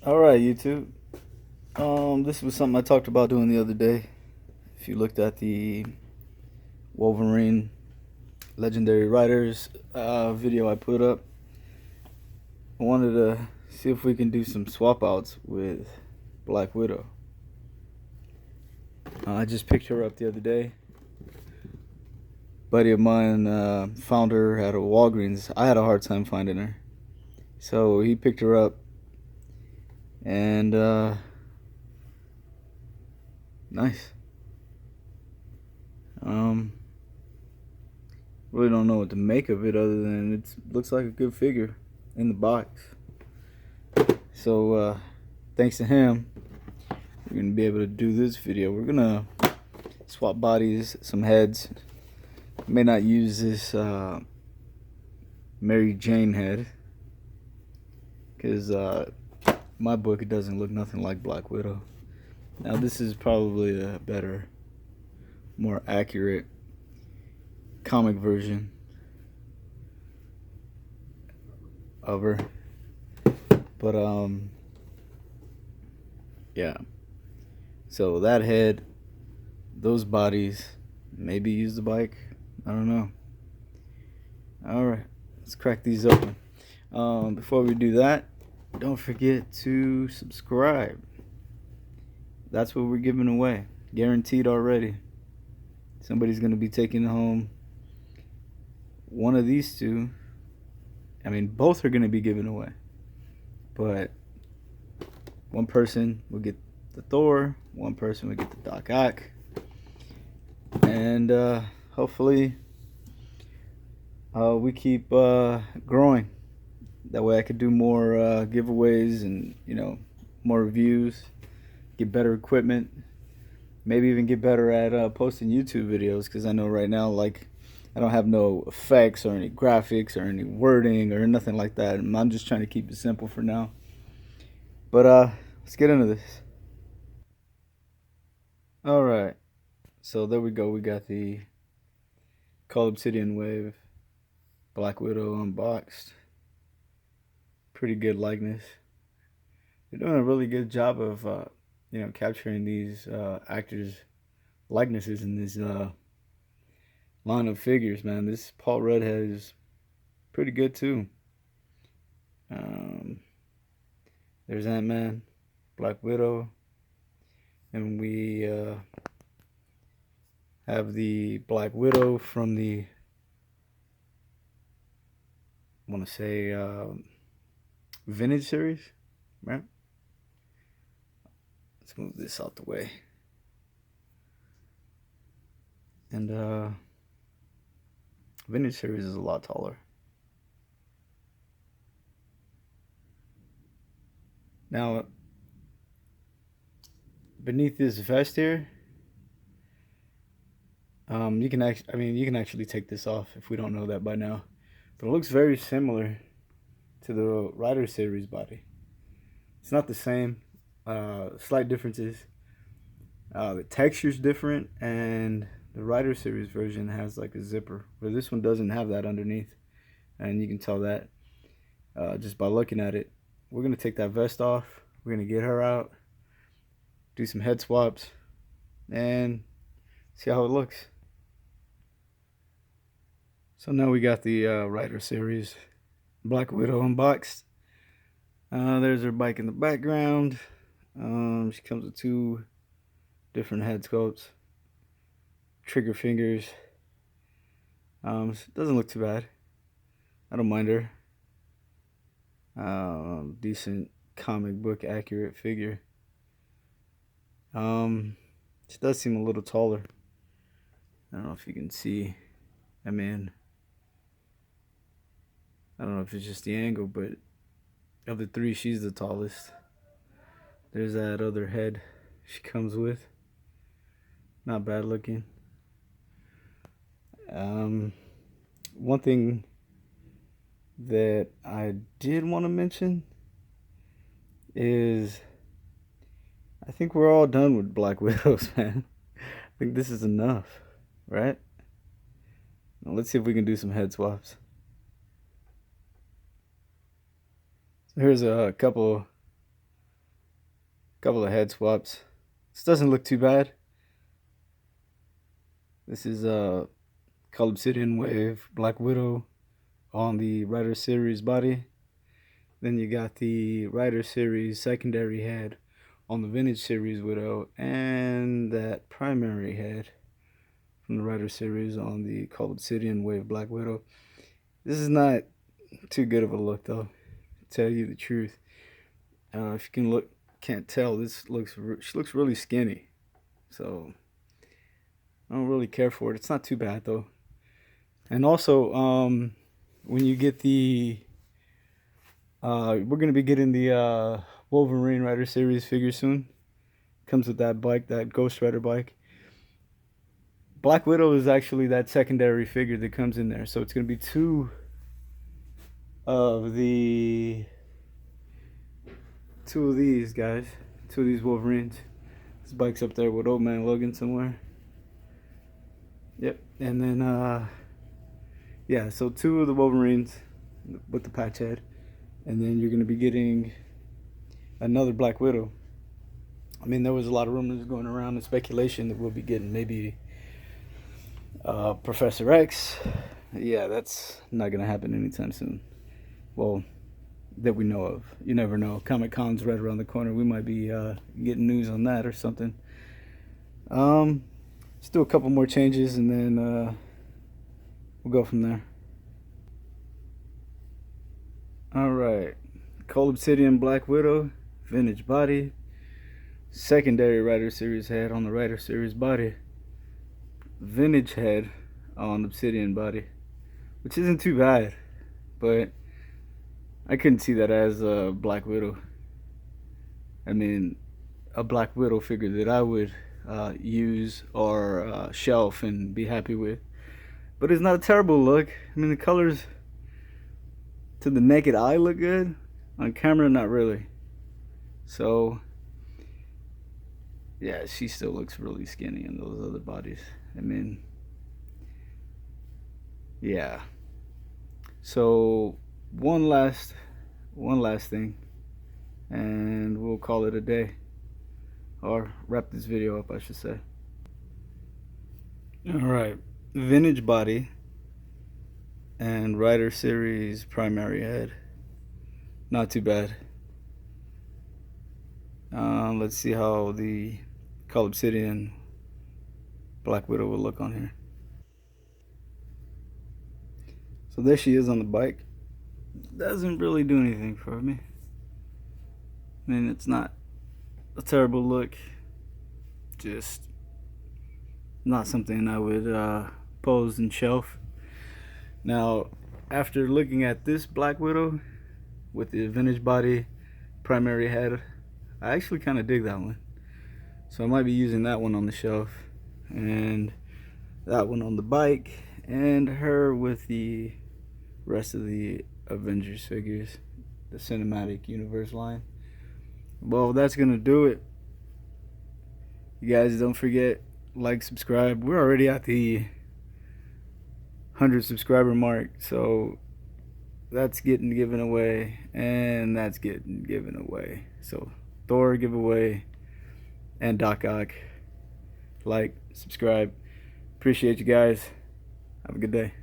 All right, YouTube. This was something I talked about doing the other day. If you looked at the Wolverine Legendary Riders video I put up, I wanted to see if we can do some swap outs with Black Widow. I just picked her up the other day. Buddy of mine found her at a Walgreens. I had a hard time finding her, so he picked her up, and nice. Um, Really don't know what to make of it other than it looks like a good figure in the box. So thanks to him, we're gonna be able to do this video. We're gonna swap bodies, some heads. May not use this Mary Jane head because my book, it doesn't look nothing like Black Widow. Now this is probably a better, more accurate comic version of her. But yeah. So that head, those bodies, maybe use the bike. I don't know. All right, let's crack these open. Before we do that, don't forget to subscribe. That's what we're giving away, guaranteed already. Somebody's gonna be taking home one of these two. I mean, both are gonna be given away, but one person will get the Thor, one person will get the Doc Ock, and hopefully we keep growing. That way I could do more giveaways and, more reviews, get better equipment, maybe even get better at posting YouTube videos, because I know right now, like, I don't have no effects or any graphics or any wording or nothing like that. I'm just trying to keep it simple for now. But let's get into this. All right. So there we go. We got the Call Obsidian Wave Black Widow unboxed. Pretty good likeness. They're doing a really good job of capturing these actors' likenesses in this line of figures, man. This Paul Rudd is pretty good too. Um, there's Ant-Man, Black Widow, and we have the Black Widow from the, I want to say, Vintage series, right? Let's move this out the way. And Vintage series is a lot taller. Now, beneath this vest here, you can actually take this off if we don't know that by now. But it looks very similar to the Rider series body. It's not the same. Slight differences. The texture's different, and the Rider series version has like a zipper, where this one doesn't have that underneath, and you can tell that just by looking at it. We're gonna take that vest off. We're gonna get her out, do some head swaps, and see how it looks. So now we got the Rider series Black Widow unboxed. There's her bike in the background. She comes with two different head sculpts, trigger fingers. Doesn't look too bad. I don't mind her. Decent comic book accurate figure. She does seem a little taller. I don't know if you can see. I mean, I don't know if it's just the angle, but of the three, she's the tallest. There's that other head she comes with. Not bad looking. One thing that I did want to mention is I think we're all done with Black Widows, man. I think this is enough, right? Now let's see if we can do some head swaps. So here's a couple Couple of head swaps. This doesn't look too bad. This is Call Obsidian Wave Black Widow on the Rider Series body. Then you got the Rider Series secondary head on the Vintage Series Widow, and that primary head from the Rider Series on the Call Obsidian Wave Black Widow. This is not too good of a look, though, to tell you the truth. If you can't tell, she looks really skinny, so I don't really care for it. It's not too bad though. And also, when you get the, we're gonna be getting the Wolverine Rider Series figure soon. Comes with that bike, that Ghost Rider bike. Black Widow is actually that secondary figure that comes in there, so it's gonna be two of these guys, two of these Wolverines. This bike's up there with Old Man Logan somewhere. Yep, and then yeah, so two of the Wolverines with the patch head, and then you're gonna be getting another Black Widow. I mean, there was a lot of rumors going around and speculation that we'll be getting maybe Professor X. Yeah, that's not gonna happen anytime soon. Well, that we know of. You never know. Comic-Con's right around the corner. We might be getting news on that or something. Let's do a couple more changes and then we'll go from there. Alright. Call Obsidian Black Widow, vintage body. Secondary Rider Series head on the Rider Series body. Vintage head on Obsidian body. Which isn't too bad. But I couldn't see that as a Black Widow. I mean, a Black Widow figure that I would use or shelf and be happy with. But it's not a terrible look. I mean, the colors to the naked eye look good. On camera, not really. So, yeah, she still looks really skinny in those other bodies. I mean, yeah. So, one last thing, and we'll call it a day, or wrap this video up, I should say. All right, vintage body and Rider Series primary head, not too bad. Let's see how the Call Obsidian Black Widow will look on here. So there she is on the bike. Doesn't really do anything for me. I mean, it's not a terrible look, just not something I would pose and shelf. Now, after looking at this Black Widow with the vintage body primary head, I actually kind of dig that one. So I might be using that one on the shelf and that one on the bike, and her with the rest of the Avengers figures, the cinematic universe line. Well, that's gonna do it. You guys don't forget, like, subscribe. We're already at the 100 subscriber mark, so that's getting given away, and that's getting given away. So Thor giveaway and Doc Ock. Like, subscribe. Appreciate you guys. Have a good day.